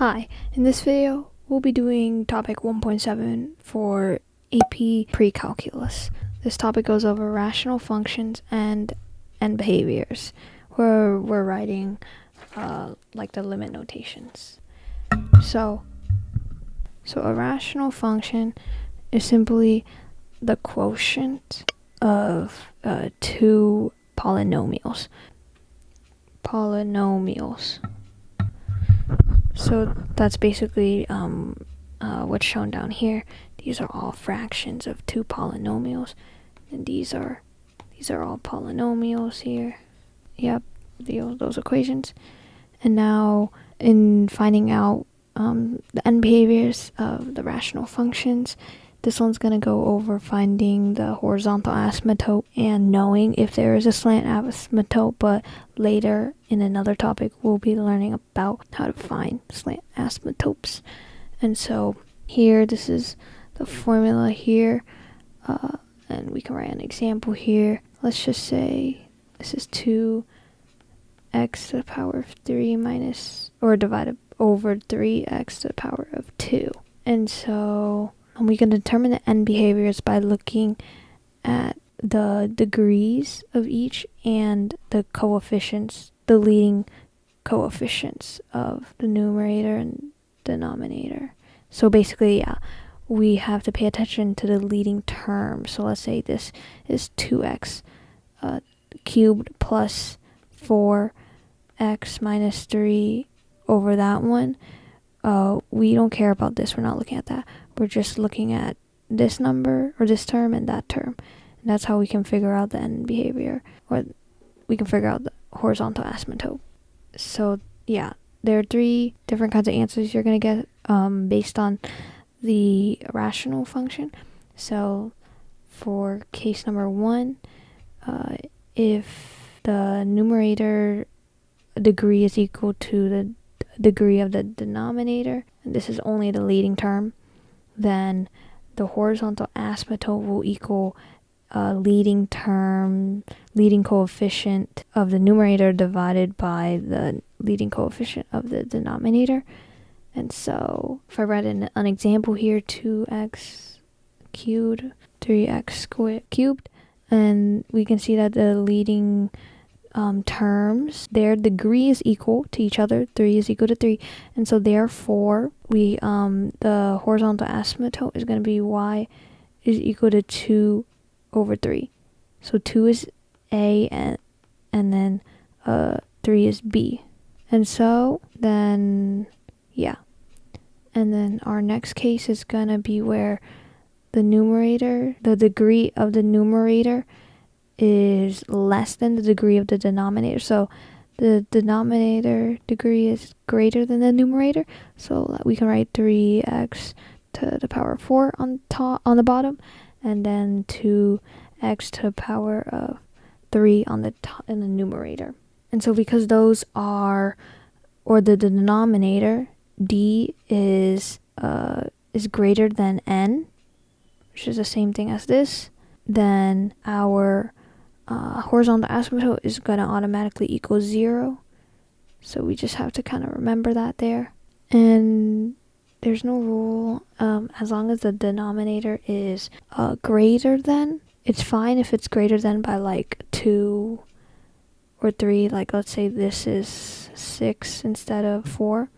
Hi, in this video, we'll be doing topic 1.7 for AP Pre-Calculus. This topic goes over rational functions and behaviors, where we're writing like the limit notations. So a rational function is simply the quotient of two polynomials. So that's basically what's shown down here. These are all fractions of two polynomials, and these are all polynomials here. Yep, those equations. And now, in finding out the end behaviors of the rational functions, this one's going to go over finding the horizontal asymptote and knowing if there is a slant asymptote, but later in another topic we'll be learning about how to find slant asymptotes. And so here, this is the formula here, and we can write an example here. Let's just say this is 2x to the power of 3 minus, or divided over 3x to the power of 2. And so we can determine the end behaviors by looking at the degrees of each and the coefficients, the leading coefficients of the numerator and denominator. So basically, we have to pay attention to the leading term. So let's say this is 2x cubed plus 4x minus 3 over that one. We don't care about this. We're not looking at that. We're just looking at this number, or this term, and that term. And that's how we can figure out the end behavior, or we can figure out the horizontal asymptote. So yeah, there are 3 different kinds of answers you're going to get based on the rational function. So for case number 1, if the numerator degree is equal to the degree of the denominator, and this is only the leading term, then the horizontal asymptote will equal leading coefficient of the numerator divided by the leading coefficient of the denominator. And so if I write an example here, 2x cubed, 3x cubed, and we can see that the leading terms, their degree is equal to each other. 3 is equal to 3, and so therefore we the horizontal asymptote is going to be y is equal to 2 over 3. So 2 is a, and then 3 is b. And so then and then our next case is going to be where the degree of the numerator is less than the degree of the denominator. So the denominator degree is greater than the numerator. So we can write 3x to the power of 4 on the bottom, and then 2x to the power of 3 on the top in the numerator. And so because those are, or the denominator d is greater than n, which is the same thing as this, then our horizontal asymptote is going to automatically equal 0. So we just have to kind of remember that there. And there's no rule. As long as the denominator is greater than, it's fine if it's greater than by like 2 or 3. Like let's say this is 6 instead of 4.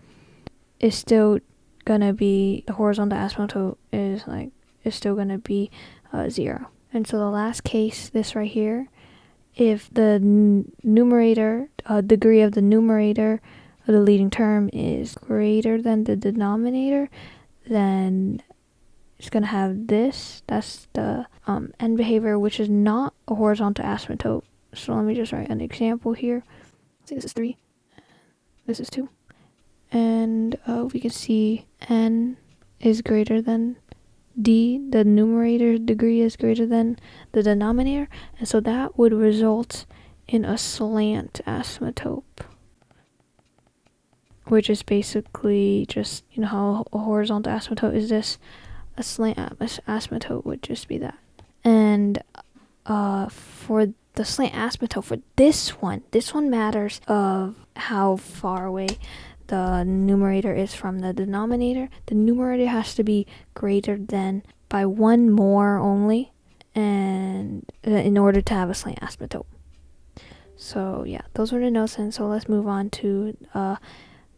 It's still going to be, the horizontal asymptote is still going to be 0. And so the last case, this right here, if the numerator, degree of the numerator of the leading term is greater than the denominator, then it's going to have this. That's the end behavior, which is not a horizontal asymptote. So let me just write an example here. So this is 3. This is 2. And we can see n is greater than d, the numerator degree is greater than the denominator, and so that would result in a slant asymptote, which is basically just, how a horizontal asymptote is this, a slant asymptote would just be that. And for the slant asymptote for this one matters of how far away the numerator is from the denominator, the numerator has to be greater than by one more only, and in order to have a slant asymptote. So yeah, those were the notes, and so let's move on to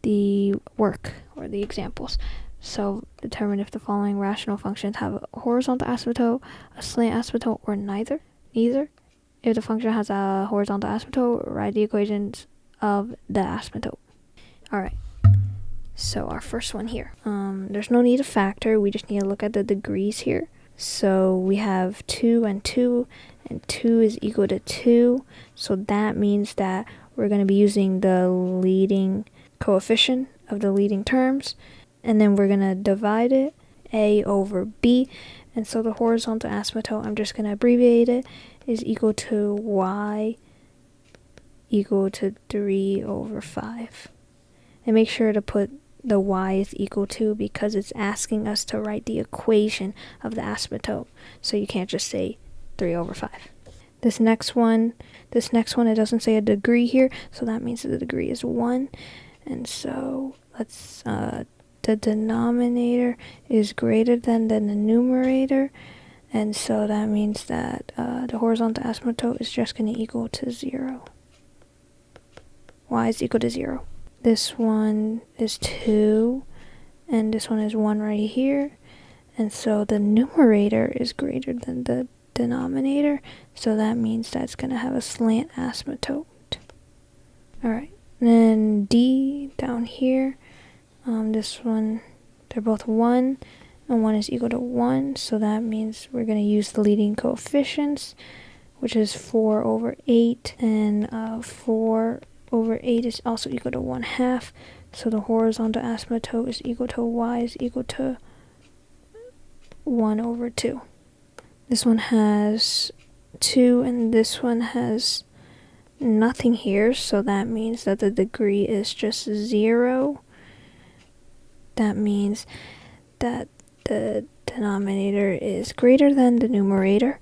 the work or the examples. So determine if the following rational functions have a horizontal asymptote, a slant asymptote, or neither. If the function has a horizontal asymptote, write the equations of the asymptote. Alright, so our first one here. There's no need to factor, we just need to look at the degrees here. So we have 2 and 2, and 2 is equal to 2. So that means that we're going to be using the leading coefficient of the leading terms. And then we're going to divide it, A over B. And so the horizontal asymptote, I'm just going to abbreviate it, is equal to Y equal to 3 over 5. And make sure to put the y is equal to, because it's asking us to write the equation of the asymptote. So you can't just say 3 over 5. This next one, it doesn't say a degree here, so that means that the degree is 1. And so let's, the denominator is greater than the numerator. And so that means that the horizontal asymptote is just going to equal to 0. Y is equal to 0. This one is 2, and this one is 1 right here. And so the numerator is greater than the denominator, so that means that's going to have a slant asymptote. Alright, then D down here, this one, they're both 1, and 1 is equal to 1, so that means we're going to use the leading coefficients, which is 4 over 8, and 4 over 8 is also equal to 1/2, so the horizontal asymptote is equal to y is equal to 1 over 2. This one has 2, and this one has nothing here, so that means that the degree is just 0. That means that the denominator is greater than the numerator,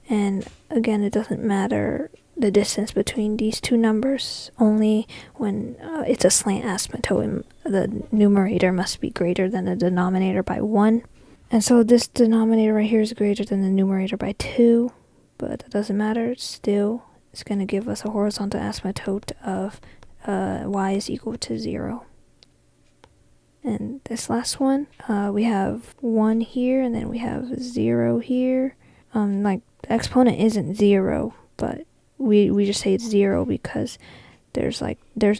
and again, it doesn't matter the distance between these two numbers, only when it's a slant asymptote, the numerator must be greater than the denominator by 1. And so this denominator right here is greater than the numerator by 2, but that doesn't matter. Still, it's going to give us a horizontal asymptote of y is equal to 0. And this last one, we have 1 here, and then we have 0 here. Like, the exponent isn't 0, but we just say it's 0 because there's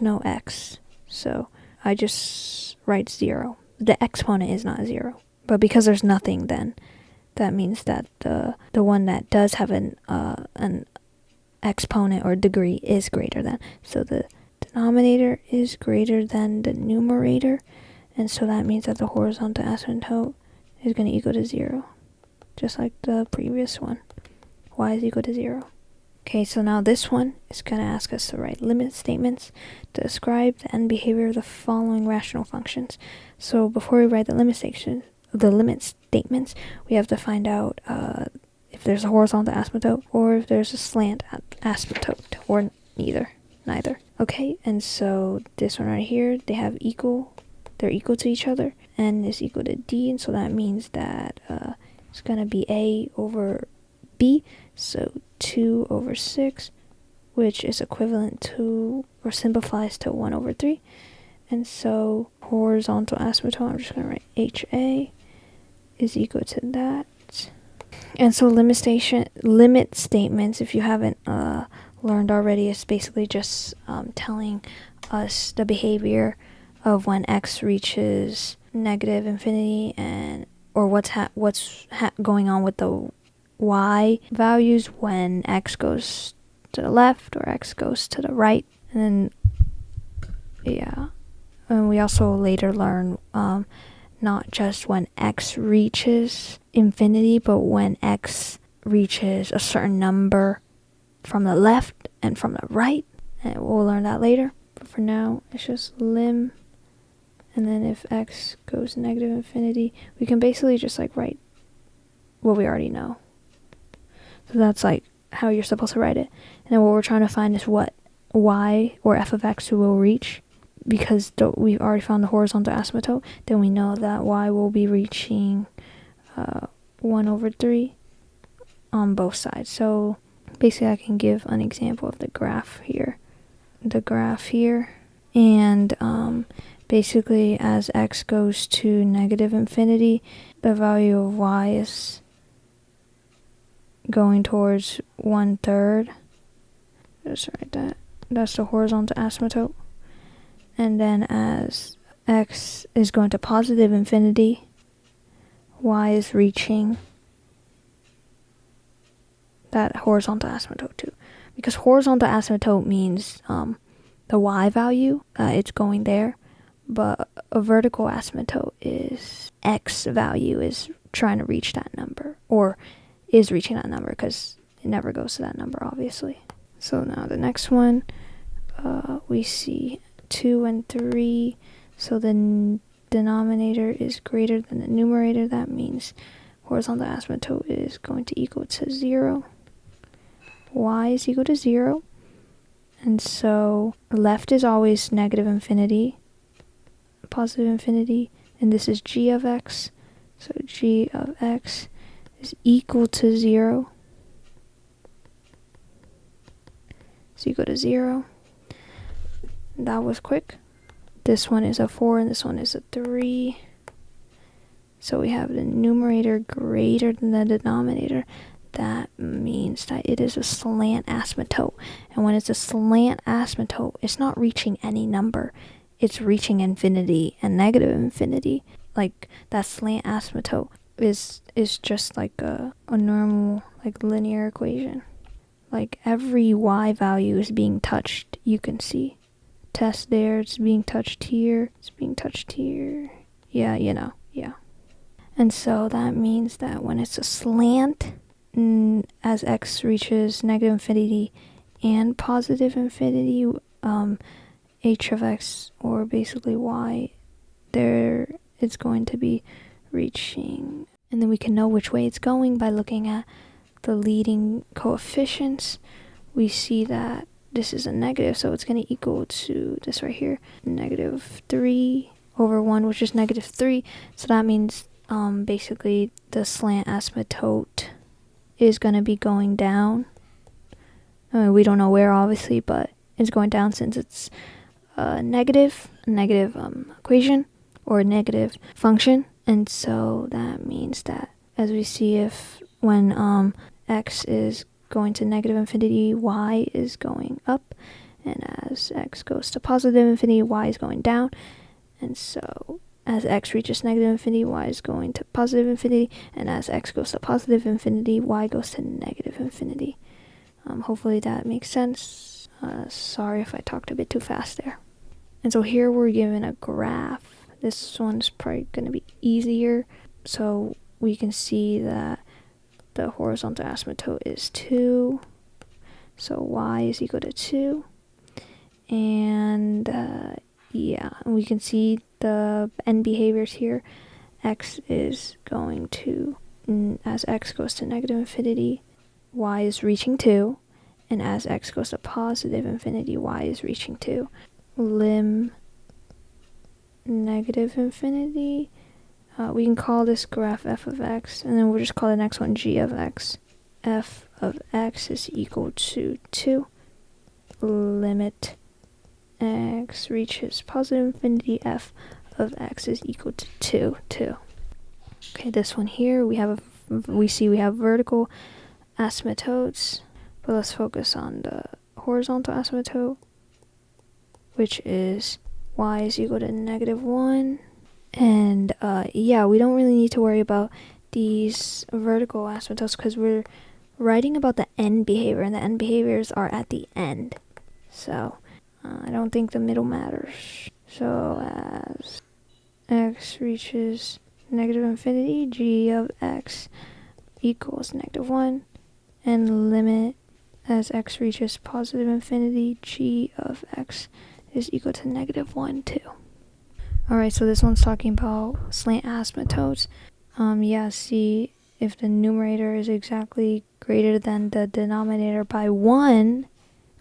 no x. So I just write 0. The exponent is not 0. But because there's nothing, then that means that the one that does have an exponent or degree is greater than. So the denominator is greater than the numerator, and so that means that the horizontal asymptote is going to equal to 0, just like the previous one. Y is equal to 0. Okay, so now this one is going to ask us to write limit statements to describe the end behavior of the following rational functions. So before we write the limit statements, we have to find out if there's a horizontal asymptote or if there's a slant asymptote, or neither. Okay, and so this one right here, they're equal to each other. N is equal to D, and so that means that it's going to be A over B, so 2 over 6, which is equivalent to, or simplifies to 1 over 3. And so horizontal asymptote, I'm just going to write HA is equal to that. And so limit statements, if you haven't learned already, is basically just telling us the behavior of when x reaches negative infinity, and or what's going on with the y values when x goes to the left or x goes to the right. And then and we also later learn not just when x reaches infinity, but when x reaches a certain number from the left and from the right, and we'll learn that later. But for now, it's just lim, and then if x goes negative infinity, we can basically just write what we already know. So that's how you're supposed to write it. And then what we're trying to find is what y or f of x will reach. because we've already found the horizontal asymptote, then we know that y will be reaching 1/3 on both sides. So basically I can give an example of the graph here. And basically as x goes to -infinity, the value of y is going towards 1/3. Just write that. That's the horizontal asymptote. And then as x is going to positive infinity, y is reaching that horizontal asymptote too. Because horizontal asymptote means the y value, it's going there. But a vertical asymptote is x value is trying to reach that number, or is reaching that number, because it never goes to that number, obviously. So now the next one, we see 2 and 3. So the denominator is greater than the numerator. That means horizontal asymptote is going to equal to 0. Y is equal to 0. And so left is always -infinity, positive infinity, and this is g of x. So g of x is equal to 0. It's equal to 0. That was quick. This one is a 4 and this one is a 3. So we have the numerator greater than the denominator. That means that it is a slant asymptote. And when it's a slant asymptote, it's not reaching any number. It's reaching infinity and -infinity. Like that slant asymptote is just like a normal like linear equation. Like every y value is being touched. You can see. Test there, it's being touched here. It's being touched here. Yeah, yeah. And so that means that when it's a slant, as x reaches -infinity and positive infinity, h of x, or basically y, there it's going to be reaching. And then we can know which way it's going by looking at the leading coefficients. We see that this is a negative, so it's going to equal to this right here, -3/1, which is -3. So that means basically the slant asymptote is going to be going down. I mean, we don't know where, obviously, but it's going down since it's a negative equation or a negative function. And so that means that, as we see, if when x is going to -infinity, y is going up, and as x goes to positive infinity, y is going down. And so as x reaches -infinity, y is going to positive infinity, and as x goes to positive infinity, y goes to -infinity. Hopefully that makes sense. Sorry if I talked a bit too fast there. And so here we're given a graph. This one's probably going to be easier. So we can see that the horizontal asymptote is 2. So y is equal to 2. And yeah, and we can see the end behaviors here. X is going to, as x goes to -infinity, y is reaching 2. And as x goes to positive infinity, y is reaching 2. Lim -infinity. We can call this graph f of x, and then we'll just call the next one g of x. F of x is equal to 2. Limit x reaches positive infinity, f of x is equal to 2. Okay, this one here, we have vertical asymptotes, but let's focus on the horizontal asymptote, which is y is equal to -1. And yeah, we don't really need to worry about these vertical asymptotes because we're writing about the end behavior, and the end behaviors are at the end. So I don't think the middle matters. So as x reaches -infinity, g of x equals -1, and limit as x reaches positive infinity, g of x is equal to -1 too. Alright, so this one's talking about slant asymptotes. Yeah, see, if the numerator is exactly greater than the denominator by 1,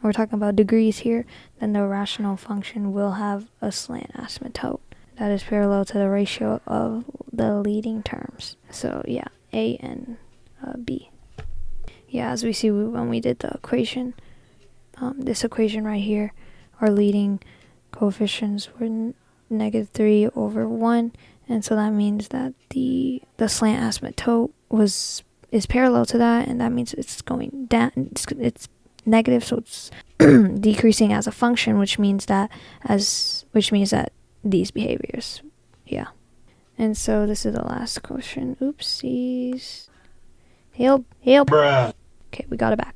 we're talking about degrees here, then the rational function will have a slant asymptote that is parallel to the ratio of the leading terms. So yeah, A and B. Yeah, as we see when we did the equation, this equation right here, our leading coefficients were -3/1, and so that means that the slant asymptote is parallel to that, and that means it's going down. It's negative, so it's decreasing as a function, which means that these behaviors. Yeah. And so this is the last question. Oopsies. Help. Bruh. Okay, we got it back.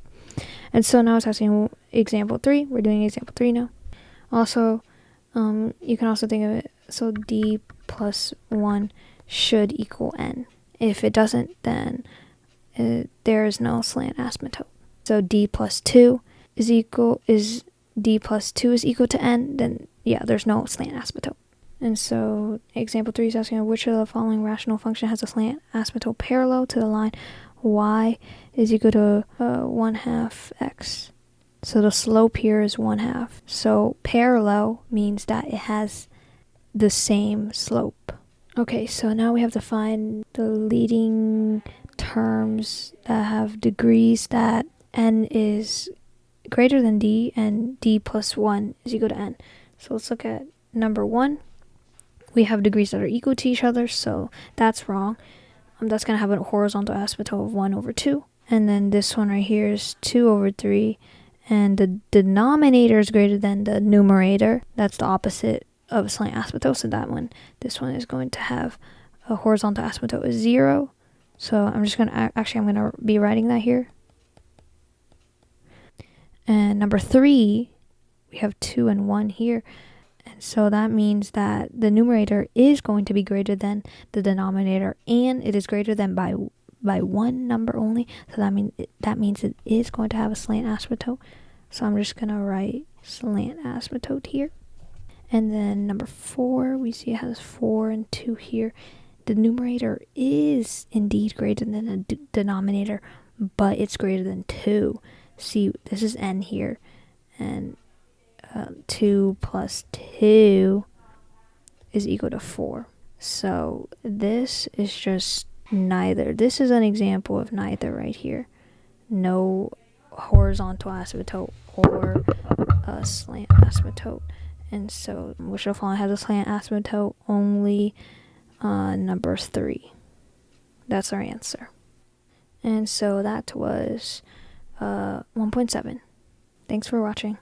And so now it's asking example 3. We're doing example 3 now. Also, you can also think of it, so D plus 1 should equal N. If it doesn't, then there is no slant asymptote. So D plus 2 is equal to N, then yeah, there's no slant asymptote. And so example 3 is asking which of the following rational function has a slant asymptote parallel to the line y is equal to 1/2 x. So the slope here is 1/2. So parallel means that it has the same slope. Okay, so now we have to find the leading terms that have degrees that n is greater than d and d plus 1 is equal to n. So let's look at number 1. We have degrees that are equal to each other, so that's wrong. That's going to have a horizontal asymptote of 1/2. And then this one right here is 2/3. And the denominator is greater than the numerator. That's the opposite of slant asymptote. So this one is going to have a horizontal asymptote of 0. So I'm going to be writing that here. And number 3, we have 2 and 1 here. And so that means that the numerator is going to be greater than the denominator, and it is greater than by one number only. So that means it is going to have a slant asymptote. So I'm just going to write slant asymptote here. And then number 4, we see it has 4 and 2 here. The numerator is indeed greater than the denominator, but it's greater than 2. See, this is n here, and 2 plus 2 is equal to 4. So this is just neither. This is an example of neither right here. No horizontal asymptote or a slant asymptote. And so which of the following has a slant asymptote? Only number 3. That's our answer. And so that was 1.7. Thanks for watching.